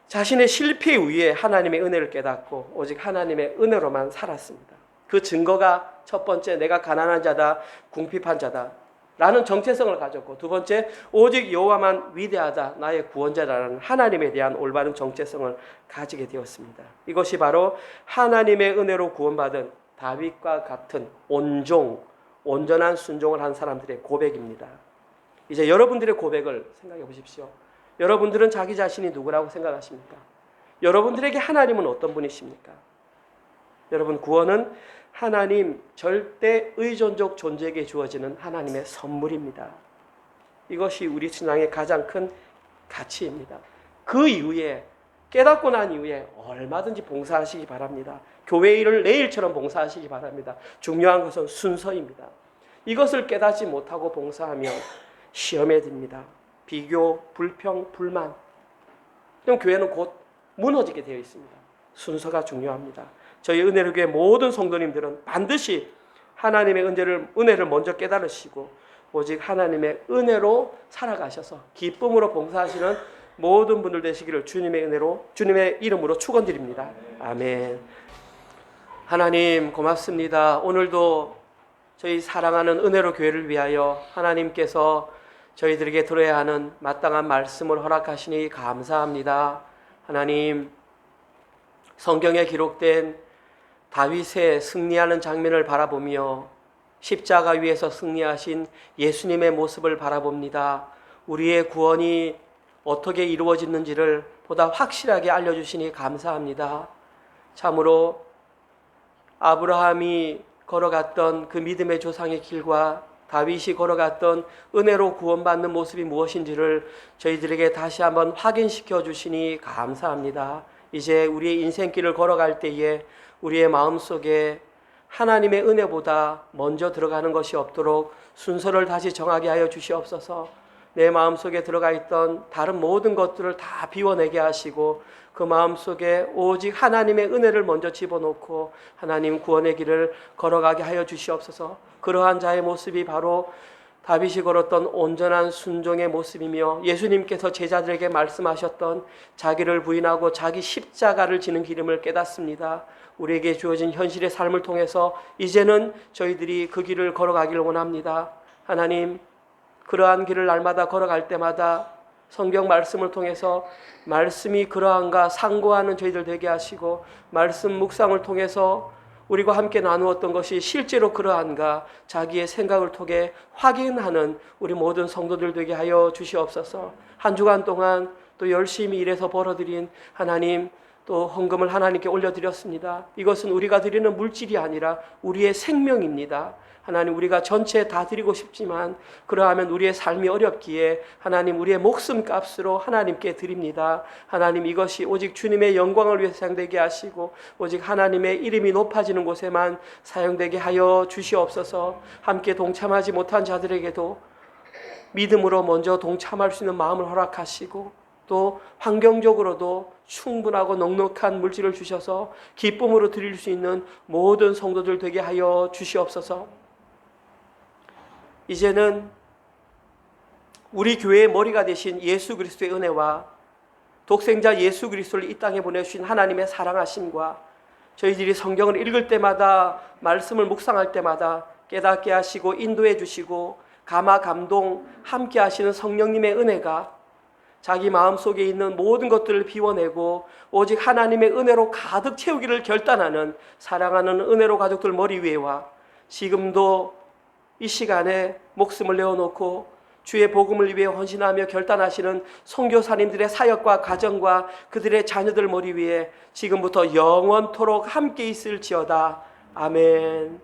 S2: 자신의 실패 위에 하나님의 은혜를 깨닫고 오직 하나님의 은혜로만 살았습니다. 그 증거가 첫 번째, 내가 가난한 자다, 궁핍한 자다 라는 정체성을 가졌고, 두 번째, 오직 여호와만 위대하다, 나의 구원자라는 하나님에 대한 올바른 정체성을 가지게 되었습니다. 이것이 바로 하나님의 은혜로 구원받은 다윗과 같은 온전한 순종을 한 사람들의 고백입니다. 이제 여러분들의 고백을 생각해 보십시오. 여러분들은 자기 자신이 누구라고 생각하십니까? 여러분들에게 하나님은 어떤 분이십니까? 여러분, 구원은 하나님 절대 의존적 존재에게 주어지는 하나님의 선물입니다. 이것이 우리 신앙의 가장 큰 가치입니다. 그 이후에 깨닫고 난 이후에 얼마든지 봉사하시기 바랍니다. 교회 일을 내일처럼 봉사하시기 바랍니다. 중요한 것은 순서입니다. 이것을 깨닫지 못하고 봉사하면 시험에 듭니다. 비교, 불평, 불만. 그럼 교회는 곧 무너지게 되어 있습니다. 순서가 중요합니다. 저희 은혜로 교회 모든 성도님들은 반드시 하나님의 은혜를 먼저 깨달으시고 오직 하나님의 은혜로 살아가셔서 기쁨으로 봉사하시는 모든 분들 되시기를 주님의 이름으로 축원드립니다. 아멘. 하나님 고맙습니다. 오늘도 저희 사랑하는 은혜로 교회를 위하여 하나님께서 저희들에게 들어야 하는 마땅한 말씀을 허락하시니 감사합니다. 하나님, 성경에 기록된 다윗의 승리하는 장면을 바라보며 십자가 위에서 승리하신 예수님의 모습을 바라봅니다. 우리의 구원이 어떻게 이루어지는지를 보다 확실하게 알려주시니 감사합니다. 참으로 아브라함이 걸어갔던 그 믿음의 조상의 길과 다윗이 걸어갔던 은혜로 구원받는 모습이 무엇인지를 저희들에게 다시 한번 확인시켜 주시니 감사합니다. 이제 우리의 인생길을 걸어갈 때에 우리의 마음속에 하나님의 은혜보다 먼저 들어가는 것이 없도록 순서를 다시 정하게 하여 주시옵소서. 내 마음속에 들어가 있던 다른 모든 것들을 다 비워내게 하시고 그 마음속에 오직 하나님의 은혜를 먼저 집어넣고 하나님 구원의 길을 걸어가게 하여 주시옵소서. 그러한 자의 모습이 바로 다윗이 걸었던 온전한 순종의 모습이며 예수님께서 제자들에게 말씀하셨던 자기를 부인하고 자기 십자가를 지는 길임을 깨닫습니다. 우리에게 주어진 현실의 삶을 통해서 이제는 저희들이 그 길을 걸어가기를 원합니다. 하나님, 그러한 길을 날마다 걸어갈 때마다 성경 말씀을 통해서 말씀이 그러한가 상고하는 저희들 되게 하시고 말씀 묵상을 통해서 우리와 함께 나누었던 것이 실제로 그러한가 자기의 생각을 통해 확인하는 우리 모든 성도들 되게 하여 주시옵소서. 한 주간 동안 또 열심히 일해서 벌어들인 하나님 또 헌금을 하나님께 올려드렸습니다. 이것은 우리가 드리는 물질이 아니라 우리의 생명입니다. 하나님, 우리가 전체 다 드리고 싶지만 그러하면 우리의 삶이 어렵기에 하나님 우리의 목숨값으로 하나님께 드립니다. 하나님, 이것이 오직 주님의 영광을 위해서 사용되게 하시고 오직 하나님의 이름이 높아지는 곳에만 사용되게 하여 주시옵소서. 함께 동참하지 못한 자들에게도 믿음으로 먼저 동참할 수 있는 마음을 허락하시고 또 환경적으로도 충분하고 넉넉한 물질을 주셔서 기쁨으로 드릴 수 있는 모든 성도들 되게 하여 주시옵소서. 이제는 우리 교회의 머리가 되신 예수 그리스도의 은혜와 독생자 예수 그리스도를 이 땅에 보내주신 하나님의 사랑하심과 저희들이 성경을 읽을 때마다 말씀을 묵상할 때마다 깨닫게 하시고 인도해 주시고 감화 감동 함께 하시는 성령님의 은혜가 자기 마음속에 있는 모든 것들을 비워내고 오직 하나님의 은혜로 가득 채우기를 결단하는 사랑하는 은혜로 가족들 머리 위에와 지금도 이 시간에 목숨을 내어놓고 주의 복음을 위해 헌신하며 결단하시는 선교사님들의 사역과 가정과 그들의 자녀들 머리 위에 지금부터 영원토록 함께 있을지어다. 아멘.